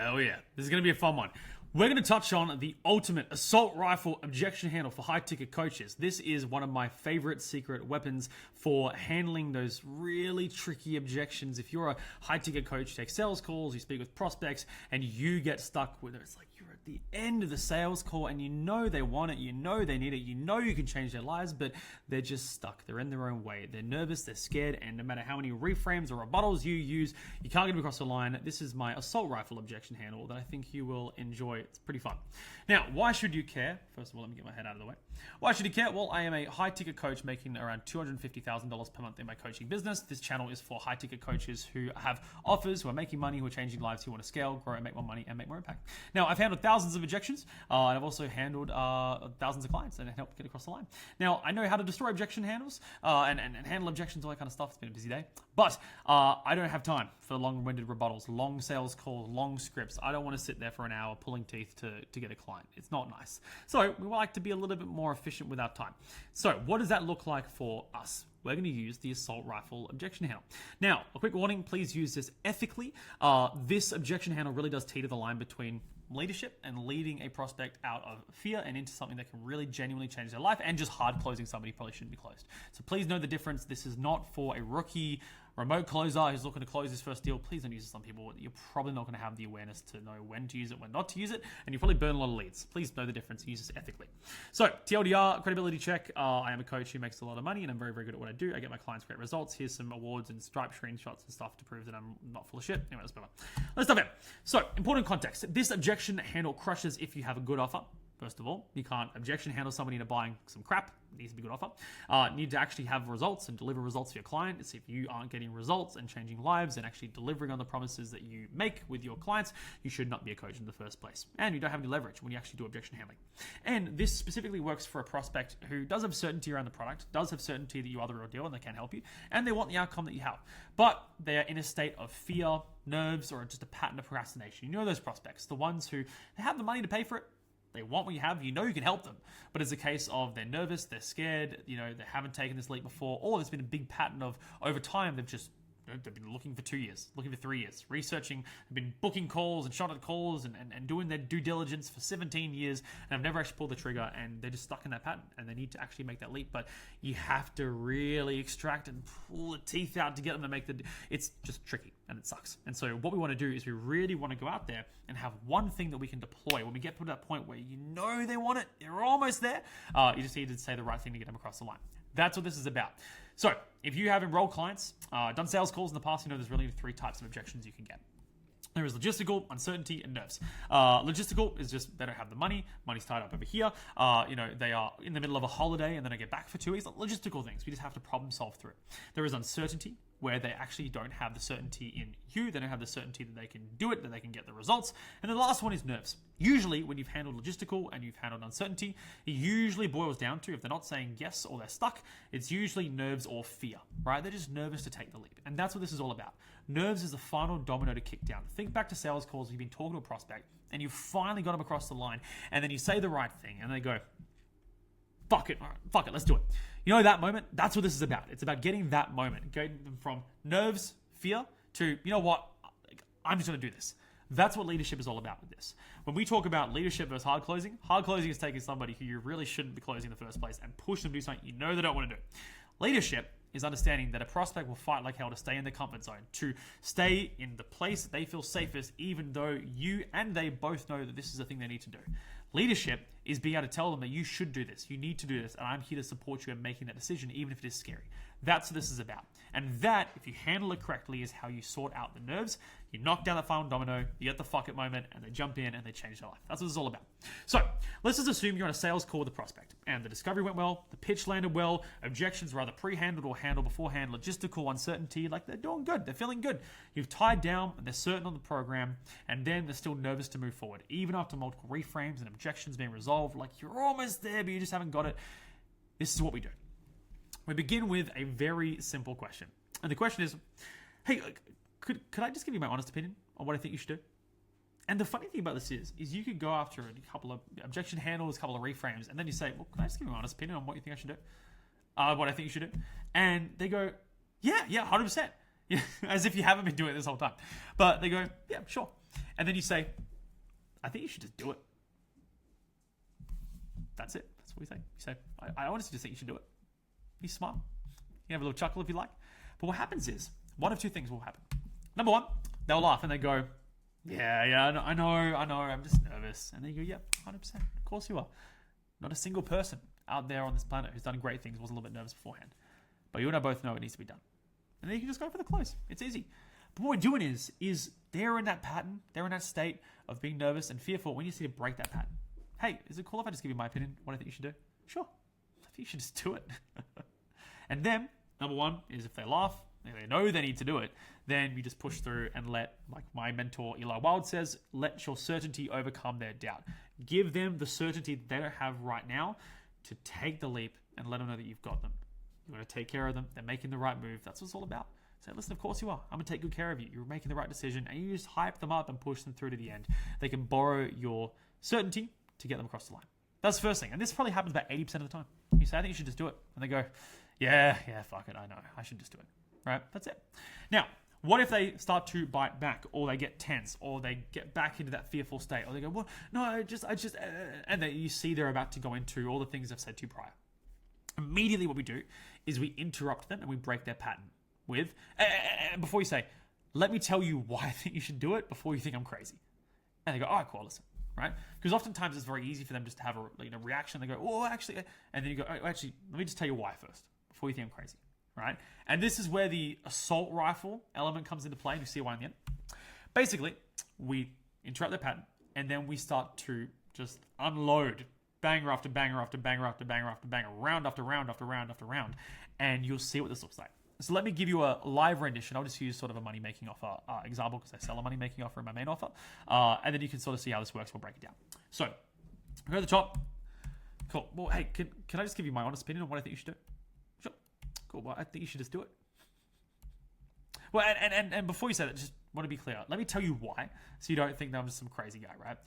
Hell yeah. This is going to be a fun one. We're going to touch on the ultimate assault rifle objection handle for high-ticket coaches. This is one of my favorite secret weapons for handling those really tricky objections. If you're a high-ticket coach, you take sales calls, you speak with prospects, and you get stuck with it. It's like you're at the end of the sales call and you know they want it, you know they need it, you know you can change their lives, but they're just stuck. They're in their own way. They're nervous, they're scared, and no matter how many reframes or rebuttals you use, you can't get them across the line. This is my assault rifle objection handle that I think you will enjoy. It's pretty fun. Now, why should you care? First of all, let me get my head out of the way. Why should you care? Well, I am a high-ticket coach making around $250,000 per month in my coaching business. This channel is for high-ticket coaches who have offers, who are making money, who are changing lives, who want to scale, grow, and make more money, and make more impact. Now, I've handled thousands of objections, and I've also handled thousands of clients and helped get across the line. Now, I know how to destroy objection handles and handle objections, all that kind of stuff. It's been a busy day. But I don't have time for long-winded rebuttals, long sales calls, long scripts. I don't want to sit there for an hour pulling teeth to get a client. It's not nice. So we like to be a little bit more efficient with our time. So what does that look like for us? We're going to use the assault rifle objection handle. Now, a quick warning, please use this ethically. This objection handle really does teeter the line between leadership and leading a prospect out of fear and into something that can really genuinely change their life, and just hard closing somebody who probably shouldn't be closed. So please know the difference. This is not for a rookie remote closer who's looking to close his first deal. Please don't use this on people. You're probably not going to have the awareness to know when to use it, when not to use it, and you probably burn a lot of leads. Please know the difference and use this ethically. So, TLDR, credibility check. I am a coach who makes a lot of money, and I'm very, very good at what I do. I get my clients great results. Here's some awards and Stripe screenshots and stuff to prove that I'm not full of shit. Anyway, let's move on. Let's dive in. So, important context. This objection handle crushes if you have a good offer. First of all, you can't objection handle somebody into buying some crap. It needs to be a good offer. You need to actually have results and deliver results for your client. It's if you aren't getting results and changing lives and actually delivering on the promises that you make with your clients, you should not be a coach in the first place. And you don't have any leverage when you actually do objection handling. And this specifically works for a prospect who does have certainty around the product, does have certainty that you are the real deal and they can help you, and they want the outcome that you have. But they are in a state of fear, nerves, or just a pattern of procrastination. You know those prospects, the ones who they have the money to pay for it. They want what you have, you know you can help them. But it's a case of they're nervous, they're scared, they haven't taken this leap before, or there's been a big pattern of over time they've been looking for 2 years, looking for 3 years, researching, they've been booking calls and shot at calls and doing their due diligence for 17 years and have never actually pulled the trigger, and they're just stuck in that pattern and they need to actually make that leap. But you have to really extract and pull the teeth out to get them to make it's just tricky and it sucks. And so what we want to do is we really want to go out there and have one thing that we can deploy. When we get to that point where you know they want it, they're almost there, you just need to say the right thing to get them across the line. That's what this is about. So if you have enrolled clients, done sales calls in the past, you know there's really 3 types of objections you can get. There is logistical, uncertainty, and nerves. Logistical is just they don't have the money. Money's tied up over here. They are in the middle of a holiday and then I get back for 2 weeks. Logistical things. We just have to problem solve through it. There is uncertainty, where they actually don't have the certainty in you. They don't have the certainty that they can do it, that they can get the results. And the last one is nerves. Usually when you've handled logistical and you've handled uncertainty, it usually boils down to, if they're not saying yes or they're stuck, it's usually nerves or fear, right? They're just nervous to take the leap. And that's what this is all about. Nerves is the final domino to kick down. Think back to sales calls. You've been talking to a prospect and you've finally got them across the line, and then you say the right thing and they go, fuck it, all right, fuck it, let's do it. You know that moment? That's what this is about. It's about getting that moment, getting them from nerves, fear, to, you know what, I'm just going to do this. That's what leadership is all about with this. When we talk about leadership versus hard closing is taking somebody who you really shouldn't be closing in the first place and push them to do something you know they don't want to do. Leadership is understanding that a prospect will fight like hell to stay in their comfort zone, to stay in the place that they feel safest, even though you and they both know that this is the thing they need to do. Leadership is being able to tell them that you should do this, you need to do this, and I'm here to support you in making that decision, even if it is scary. That's what this is about. And that, if you handle it correctly, is how you sort out the nerves. You knock down that final domino, you get the fuck it moment, and they jump in and they change their life. That's what it's all about. So, let's just assume you're on a sales call with a prospect, and the discovery went well, the pitch landed well, objections were either pre-handled or handled beforehand, logistical uncertainty, like they're doing good, they're feeling good. You've tied down, and they're certain on the program, and then they're still nervous to move forward. Even after multiple reframes and objections being resolved, like you're almost there, but you just haven't got it. This is what we do. We begin with a very simple question. And the question is, hey, could I just give you my honest opinion on what I think you should do? And the funny thing about this is you could go after a couple of objection handles, a couple of reframes, and then you say, well, can I just give you my honest opinion on what you think I should do? What I think you should do? And they go, yeah, 100%. Yeah, as if you haven't been doing it this whole time. But they go, yeah, sure. And then you say, I think you should just do it. That's it. That's what we say. You say, I honestly just think you should do it. Be smart. You can have a little chuckle if you like. But what happens is, one of two things will happen. Number one, they'll laugh and they go, yeah, I know, I'm just nervous. And then you go, yeah, 100%. Of course you are. Not a single person out there on this planet who's done great things was a little bit nervous beforehand. But you and I both know it needs to be done. And then you can just go for the close. It's easy. But what we're doing is they're in that pattern, they're in that state of being nervous and fearful. We need to break that pattern. Hey, is it cool if I just give you my opinion, what I think you should do? Sure. I think you should just do it. And then, number one is if they laugh, they know they need to do it, then you just push through and let, like my mentor Eli Wild says, let your certainty overcome their doubt. Give them the certainty that they don't have right now to take the leap and let them know that you've got them. You're going to take care of them. They're making the right move. That's what it's all about. So listen, of course you are. I'm going to take good care of you. You're making the right decision, and you just hype them up and push them through to the end. They can borrow your certainty to get them across the line. That's the first thing. And this probably happens about 80% of the time. You say, I think you should just do it. And they go, yeah, fuck it. I know. I should just do it. Right? That's it. Now, what if they start to bite back, or they get tense, or they get back into that fearful state, or they go, well, no, I just, and then you see they're about to go into all the things I've said to you prior. Immediately what we do is we interrupt them and we break their pattern with, before you say, let me tell you why I think you should do it before you think I'm crazy. And they go, all right, cool, listen, right? Because oftentimes it's very easy for them just to have a reaction. They go, oh, actually, and then you go, oh, actually, let me just tell you why first, before you think I'm crazy, right? And this is where the assault rifle element comes into play, and you see why in the end. Basically, we interrupt their pattern, and then we start to just unload banger after banger after banger after banger after banger, round after round after round after round, and you'll see what this looks like. So let me give you a live rendition. I'll just use sort of a money-making offer example because I sell a money-making offer in my main offer. And then you can sort of see how this works. We'll break it down. So, go to the top. Cool. Well, hey, can I just give you my honest opinion on what I think you should do? Sure. Cool. Well, I think you should just do it. Well, and before you say that, just want to be clear. Let me tell you why, so you don't think that I'm just some crazy guy, right?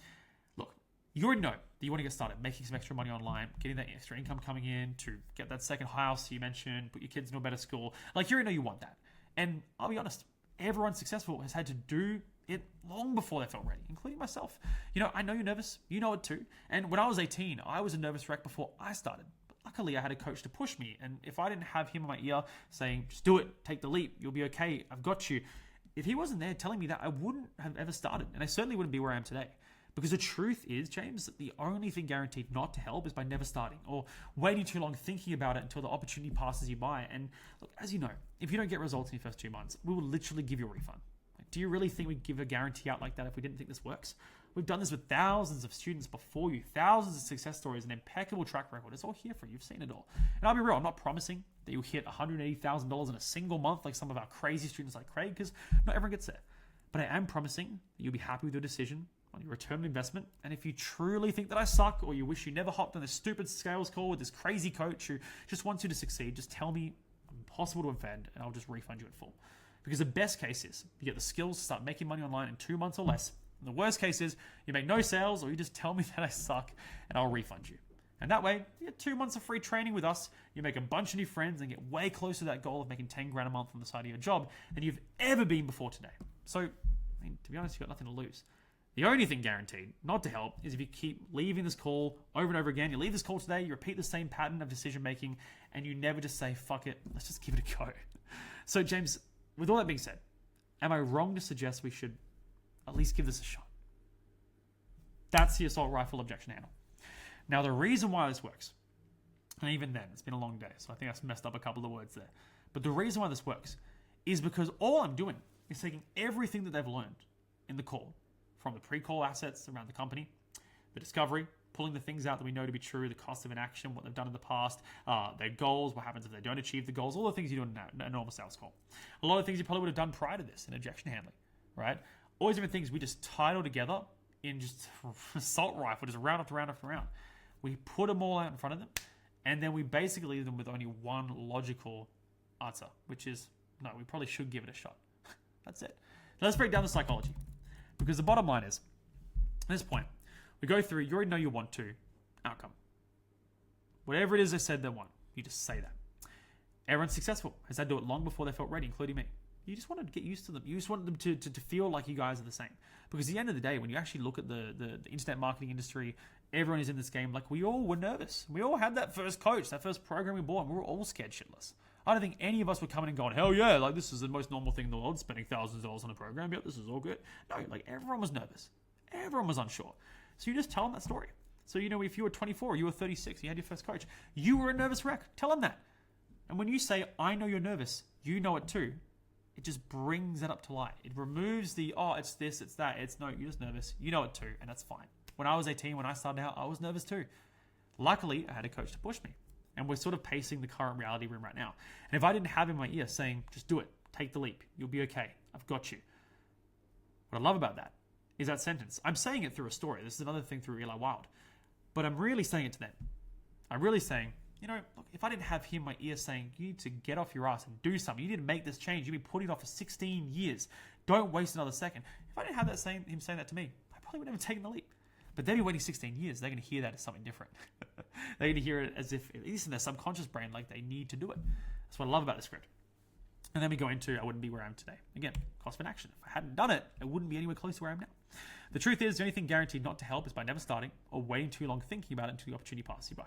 Look, you already know that you want to get started, making some extra money online, getting that extra income coming in to get that second house you mentioned, put your kids in a better school. Like, you already know you want that. And I'll be honest, everyone successful has had to do it long before they felt ready, including myself. You know, I know you're nervous. You know it too. And when I was 18, I was a nervous wreck before I started. But luckily, I had a coach to push me. And if I didn't have him in my ear saying, just do it, take the leap, you'll be okay, I've got you. If he wasn't there telling me that, I wouldn't have ever started. And I certainly wouldn't be where I am today. Because the truth is, James, that the only thing guaranteed not to help is by never starting or waiting too long thinking about it until the opportunity passes you by. And look, as you know, if you don't get results in your first 2 months, we will literally give you a refund. Like, do you really think we'd give a guarantee out like that if we didn't think this works? We've done this with thousands of students before you, thousands of success stories, an impeccable track record. It's all here for you. You've seen it all. And I'll be real, I'm not promising that you'll hit $180,000 in a single month like some of our crazy students like Craig, because not everyone gets there. But I am promising that you'll be happy with your decision on your return on investment. And if you truly think that I suck, or you wish you never hopped on this stupid scales call with this crazy coach who just wants you to succeed, just tell me I'm impossible to offend and I'll just refund you in full. Because the best case is you get the skills to start making money online in 2 months or less. And the worst case is you make no sales, or you just tell me that I suck and I'll refund you. And that way, you get 2 months of free training with us, you make a bunch of new friends and get way closer to that goal of making 10 grand a month on the side of your job than you've ever been before today. So, I mean, to be honest, you've got nothing to lose. The only thing guaranteed not to help is if you keep leaving this call over and over again. You leave this call today, you repeat the same pattern of decision making, and you never just say, fuck it, let's just give it a go. So, James, with all that being said, am I wrong to suggest we should at least give this a shot? That's the assault rifle objection handle. Now, the reason why this works, and even then, it's been a long day, so I think I've messed up a couple of words there. But the reason why this works is because all I'm doing is taking everything that they've learned in the call, from the pre-call assets around the company, the discovery, pulling the things out that we know to be true, the cost of inaction, what they've done in the past, their goals, what happens if they don't achieve the goals, all the things you do in a normal sales call. A lot of things you probably would have done prior to this in objection handling, right? All these different things we just tied all together in just assault rifle, just round after round after round. We put them all out in front of them, and then we basically leave them with only one logical answer, which is, no, we probably should give it a shot. That's it. Now let's break down the psychology. Because the bottom line is, at this point, we go through, you already know you want to, outcome. Whatever it is they said they want, you just say that. Everyone's successful. Has had to do it long before they felt ready, including me. You just want to get used to them. You just want them to feel like you guys are the same. Because at the end of the day, when you actually look at the internet marketing industry, everyone is in this game. Like, we all were nervous. We all had that first coach, that first program we bought, and we were all scared shitless. I don't think any of us were coming and going, hell yeah, like this is the most normal thing in the world, spending thousands of dollars on a program. Yep, this is all good. No, like everyone was nervous. Everyone was unsure. So you just tell them that story. So, if you were 24, you were 36, you had your first coach, you were a nervous wreck. Tell them that. And when you say, I know you're nervous, you know it too, it just brings it up to light. It removes the, oh, it's this, it's that. It's no, you're just nervous. You know it too, and that's fine. When I was 18, when I started out, I was nervous too. Luckily, I had a coach to push me. And we're sort of pacing the current reality room right now. And if I didn't have in my ear saying, just do it, take the leap, you'll be okay, I've got you. What I love about that is that sentence. I'm saying it through a story. This is another thing through Eli Wild. But I'm really saying it to them. I'm really saying, look, if I didn't have him in my ear saying, you need to get off your ass and do something, you need to make this change, you've been putting it off for 16 years, don't waste another second. If I didn't have him saying that to me, I probably wouldn't have taken the leap. But they've been waiting 16 years. They're going to hear that as something different. They're going to hear it as if, at least in their subconscious brain, like they need to do it. That's what I love about the script. And then we go into, I wouldn't be where I am today. Again, cost of inaction. If I hadn't done it, I wouldn't be anywhere close to where I am now. The truth is, the only thing guaranteed not to help is by never starting or waiting too long thinking about it until the opportunity passes you by.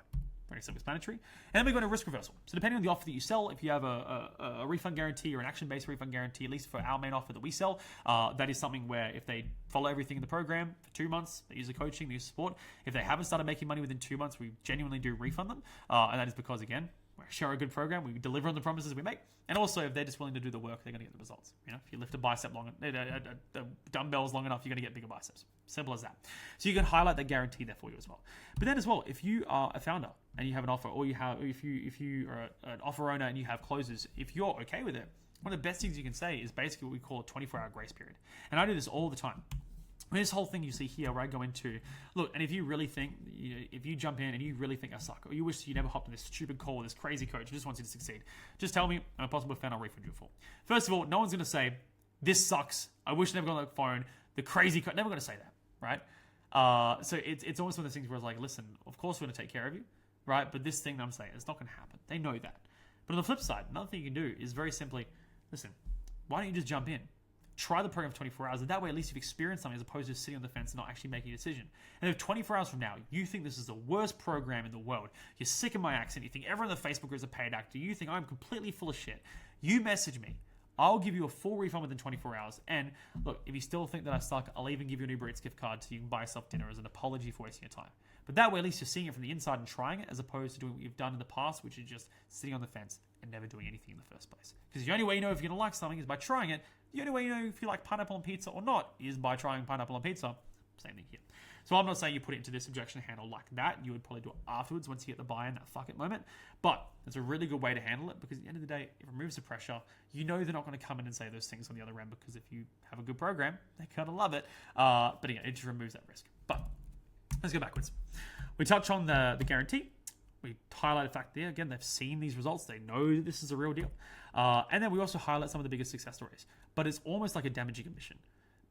Very self-explanatory. And then we go to risk reversal. So depending on the offer that you sell, if you have a refund guarantee or an action-based refund guarantee, at least for our main offer that we sell, that is something where if they follow everything in the program for 2 months, they use the coaching, they use support. If they haven't started making money within 2 months, we genuinely do refund them. And that is because, again, we share a good program, we deliver on the promises we make. And also, if they're just willing to do the work, they're going to get the results. If you lift a bicep dumbbells long enough, you're going to get bigger biceps. Simple as that. So you can highlight that guarantee there for you as well. But then as well, if you are a founder and you have an offer, or if you are an offer owner and you have closers, if you're okay with it, one of the best things you can say is basically what we call a 24-hour grace period. And I do this all the time. This whole thing you see here where I go into, look, and if you really think, if you jump in and you really think I suck, or you wish you never hopped on this stupid call with this crazy coach who just wants you to succeed, just tell me, I'm a possible fan, I'll refund you full. First of all, no one's going to say, this sucks, I wish I never got on the phone, the crazy coach, never going to say that, right? So it's almost one of those things where it's like, listen, of course we're going to take care of you, right? But this thing that I'm saying, it's not going to happen. They know that. But on the flip side, another thing you can do is very simply, listen, why don't you just jump in? Try the program for 24 hours, and that way at least you've experienced something as opposed to sitting on the fence and not actually making a decision. And if 24 hours from now, you think this is the worst program in the world, you're sick of my accent, you think everyone in the Facebook group is a paid actor, you think I'm completely full of shit, you message me. I'll give you a full refund within 24 hours. And look, if you still think that I suck, I'll even give you an Uber Eats gift card so you can buy yourself dinner as an apology for wasting your time. But that way, at least you're seeing it from the inside and trying it, as opposed to doing what you've done in the past, which is just sitting on the fence and never doing anything in the first place. Because the only way you know if you're going to like something is by trying it. The only way you know if you like pineapple on pizza or not is by trying pineapple on pizza. Same thing here. So I'm not saying you put it into this objection handle like that. You would probably do it afterwards once you get the buy-in, that fuck it moment. But it's a really good way to handle it, because at the end of the day, it removes the pressure. You know they're not going to come in and say those things on the other end, because if you have a good program, they kind of love it. But again, it just removes that risk. But let's go backwards. We touch on the guarantee. We highlight the fact that, again, they've seen these results. They know that this is a real deal. And then we also highlight some of the biggest success stories. But it's almost like a damaging admission.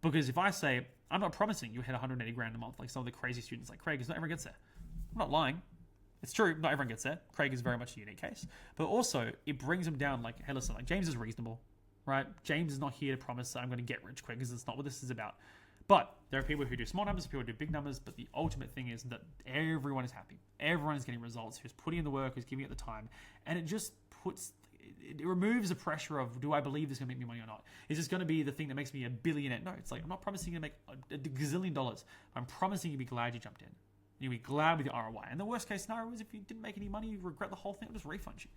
Because if I say, I'm not promising you'll hit 180 grand a month like some of the crazy students like Craig, because not everyone gets there. I'm not lying. It's true, not everyone gets there. Craig is very much a unique case. But also, it brings them down like, hey, listen, like James is reasonable, right? James is not here to promise I'm going to get rich quick, because it's not what this is about. But there are people who do small numbers, people who do big numbers, but the ultimate thing is that everyone is happy. Everyone is getting results, who's putting in the work, who's giving it the time. And it just it removes the pressure of, do I believe this is going to make me money or not? Is this going to be the thing that makes me a billionaire? No, it's like, I'm not promising you to make a gazillion dollars. I'm promising you'll be glad you jumped in. You'll be glad with your ROI. And the worst case scenario is if you didn't make any money, you regret the whole thing, I'll just refund you.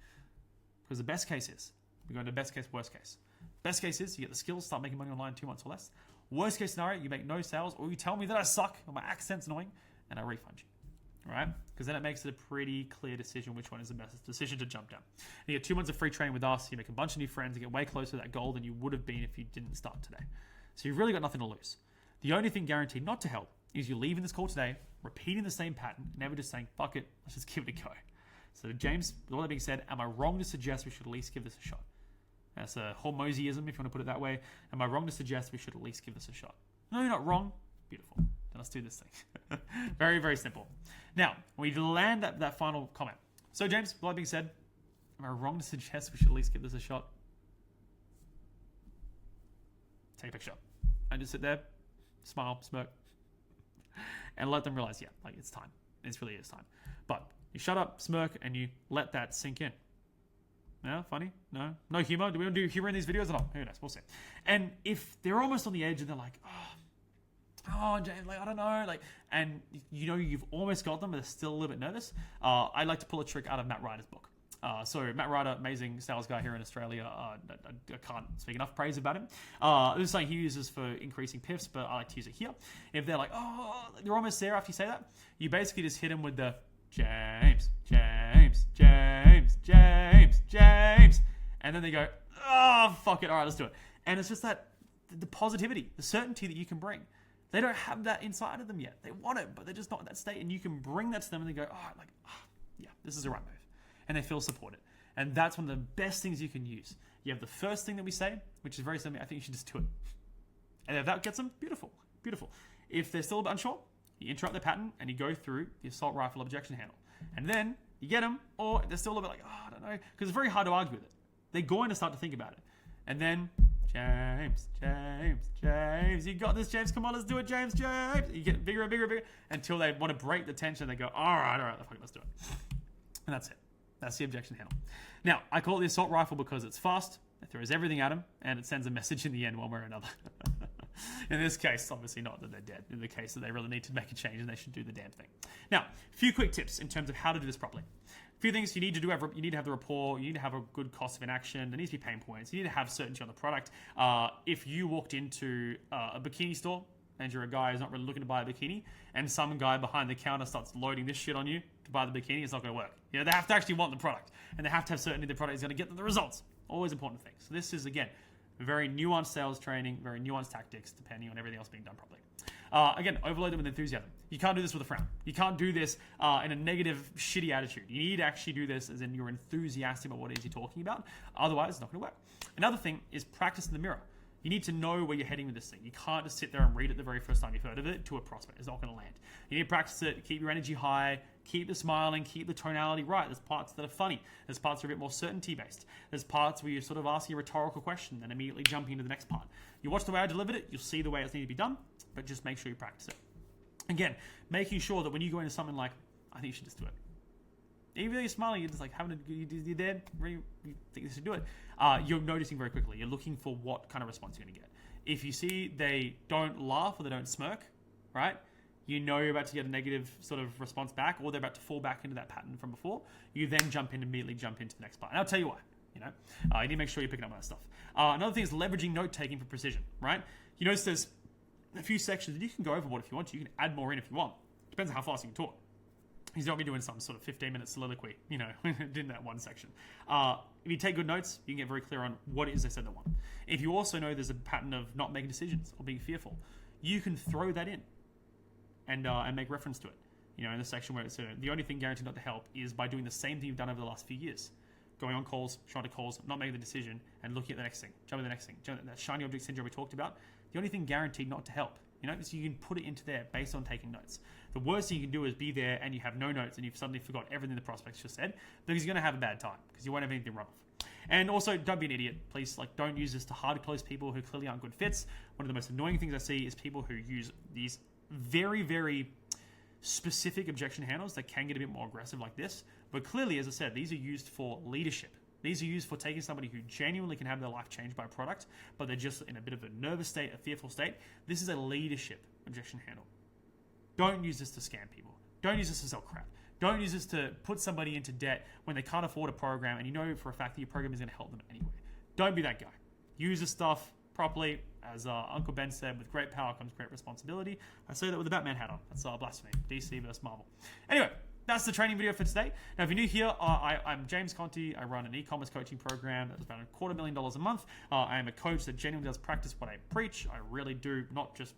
Because the best case is, we go into best case, worst case. Best case is, you get the skills, start making money online in 2 months or less. Worst case scenario, you make no sales, or you tell me that I suck, or my accent's annoying, and I refund you. Right? Because then it makes it a pretty clear decision which one is the best decision to jump down. And you get 2 months of free training with us, you make a bunch of new friends, you get way closer to that goal than you would have been if you didn't start today. So you've really got nothing to lose. The only thing guaranteed not to help is you leaving this call today, repeating the same pattern, never just saying, fuck it, let's just give it a go. So James, with all that being said, am I wrong to suggest we should at least give this a shot? That's a Hormozyism, if you want to put it that way. Am I wrong to suggest we should at least give this a shot? No, you're not wrong. Beautiful. Then let's do this thing. Very, very simple. Now, we land that final comment. So, James, with all that being said, am I wrong to suggest we should at least give this a shot? take a picture. And just sit there, smile, smirk, and let them realize, yeah, like it's time. It really is time. But you shut up, smirk, and you let that sink in. Yeah, funny? No humor? Do we want to do humor in these videos or not? Who knows? We'll see. And if they're almost on the edge and they're like, oh, James, like, I don't know, like, and you know you've almost got them, but they're still a little bit nervous, I like to pull a trick out of Matt Ryder's book. So Matt Ryder, amazing sales guy here in Australia. I can't speak enough praise about him. This is something he uses for increasing PIFs, but I like to use it here. If they're like, oh, you're almost there after you say that, you basically just hit them with the James, James, James, James, James. And then they go, oh, fuck it. All right, let's do it. And it's just that the positivity, the certainty that you can bring. They don't have that inside of them yet. They want it, but they're just not in that state. And you can bring that to them and they go, yeah, this is the right move. And they feel supported. And that's one of the best things you can use. You have the first thing that we say, which is very simple. I think you should just do it. And if that gets them, beautiful, beautiful. If they're still a bit unsure, you interrupt the pattern and you go through the assault rifle objection handle. And then you get them, or they're still a bit like, I don't know, because it's very hard to argue with it. They're going to start to think about it. And then, James, James, James, you got this, James, come on, let's do it, James, James. You get bigger and bigger and bigger until they want to break the tension. They go, all right, let's do it. And that's it. That's the objection handle. Now, I call it the assault rifle because it's fast, it throws everything at them, and it sends a message in the end one way or another. In this case, obviously not that they're dead. In the case that they really need to make a change and they should do the damn thing. Now, a few quick tips in terms of how to do this properly. A few things you need to do. You need to have the rapport. You need to have a good cost of inaction. There needs to be pain points. You need to have certainty on the product. If you walked into a bikini store and you're a guy who's not really looking to buy a bikini, and some guy behind the counter starts loading this shit on you to buy the bikini, it's not going to work. You know, they have to actually want the product, and they have to have certainty the product is going to get them the results. Always important thing. So this is, again, very nuanced sales training, very nuanced tactics, depending on everything else being done properly. Again, overload them with enthusiasm. You can't do this with a frown. You can't do this in a negative, shitty attitude. You need to actually do this as in you're enthusiastic about what it is you're talking about. Otherwise, it's not going to work. Another thing is practice in the mirror. You need to know where you're heading with this thing. You can't just sit there and read it the very first time you've heard of it to a prospect. It's not going to land. You need to practice it, keep your energy high, keep the smiling, keep the tonality right. There's parts that are funny. There's parts that are a bit more certainty-based. There's parts where you're sort of asking a rhetorical question and immediately jumping into the next part. You watch the way I delivered it, you'll see the way it's needed to be done, but just make sure you practice it. Again, making sure that when you go into something like, I think you should just do it. Even though you're smiling, you're just like you're there, really, you think you should do it. You're noticing very quickly. You're looking for what kind of response you're going to get. If you see they don't laugh or they don't smirk, right? You know you're about to get a negative sort of response back, or they're about to fall back into that pattern from before. You then immediately jump into the next part. And I'll tell you why. You need to make sure you're picking up on that stuff. Another thing is leveraging note-taking for precision, right? You notice there's a few sections that you can go overboard if you want to. You can add more in if you want. Depends on how fast you can talk. He's not going to be doing some sort of 15-minute soliloquy, in that one section. If you take good notes, you can get very clear on what it is they said they want. If you also know there's a pattern of not making decisions or being fearful, you can throw that in and make reference to it. In the section where it's the only thing guaranteed not to help is by doing the same thing you've done over the last few years. Going on calls, trying to calls, not making the decision, and looking at the next thing. Jumping to the next thing. That shiny object syndrome we talked about. The only thing guaranteed not to help. So you can put it into there based on taking notes. The worst thing you can do is be there and you have no notes and you've suddenly forgot everything the prospects just said, because you're going to have a bad time because you won't have anything to run off. And also, don't be an idiot, please. Don't use this to hard close people who clearly aren't good fits. One of the most annoying things I see is people who use these very, very specific objection handles that can get a bit more aggressive like this. But clearly, as I said, these are used for leadership. These are used for taking somebody who genuinely can have their life changed by a product, but they're just in a bit of a nervous state, a fearful state. This is a leadership objection handle. Don't use this to scam people. Don't use this to sell crap. Don't use this to put somebody into debt when they can't afford a program and you know for a fact that your program is going to help them anyway. Don't be that guy. Use this stuff properly. As Uncle Ben said, with great power comes great responsibility. I say that with the Batman hat on. That's blasphemy. DC versus Marvel. Anyway, that's the training video for today. Now, if you're new here, I'm James Conti. I run an e-commerce coaching program that's about $250,000 a month. I am a coach that genuinely does practice what I preach. I really do not just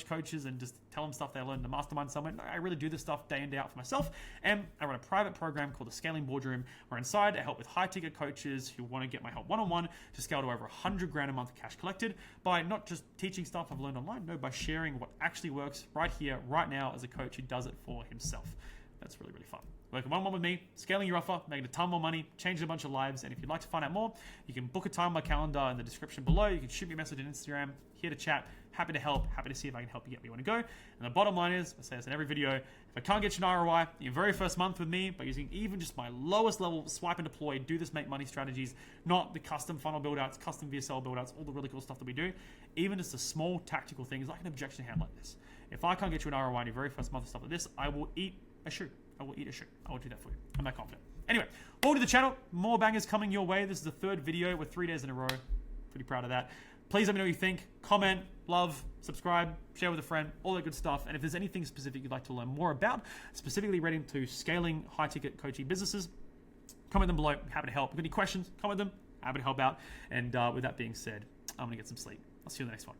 coaches and just tell them stuff they learned in the mastermind somewhere. No, I really do this stuff day in, day out for myself. And I run a private program called the Scaling Boardroom, where inside I help with high-ticket coaches who want to get my help one-on-one to scale to over $100,000 a month cash collected by not just teaching stuff I've learned online, no, by sharing what actually works right here, right now as a coach who does it for himself. That's really, really fun. Working one-on-one with me, scaling your offer, making a ton more money, changing a bunch of lives. And if you'd like to find out more, you can book a time on my calendar in the description below. You can shoot me a message on Instagram. Here to chat. Happy to help. Happy to see if I can help you get where you want to go. And the bottom line is, I say this in every video, if I can't get you an ROI in your very first month with me by using even just my lowest level swipe and deploy, do this, make money strategies, not the custom funnel build-outs, custom VSL build-outs, all the really cool stuff that we do, even just the small tactical things like an objection hand like this. If I can't get you an ROI in your very first month of stuff like this, I will eat a shoe. I will eat a shoe. I will do that for you. I'm that confident. Anyway, over to the channel. More bangers coming your way. This is the third video with 3 days in a row. Pretty proud of that. Please let me know what you think. Comment, love, subscribe, share with a friend, all that good stuff. And if there's anything specific you'd like to learn more about, specifically relating to scaling high-ticket coaching businesses, comment them below. I'm happy to help. If you have any questions, comment them. Happy to help out. And with that being said, I'm going to get some sleep. I'll see you in the next one.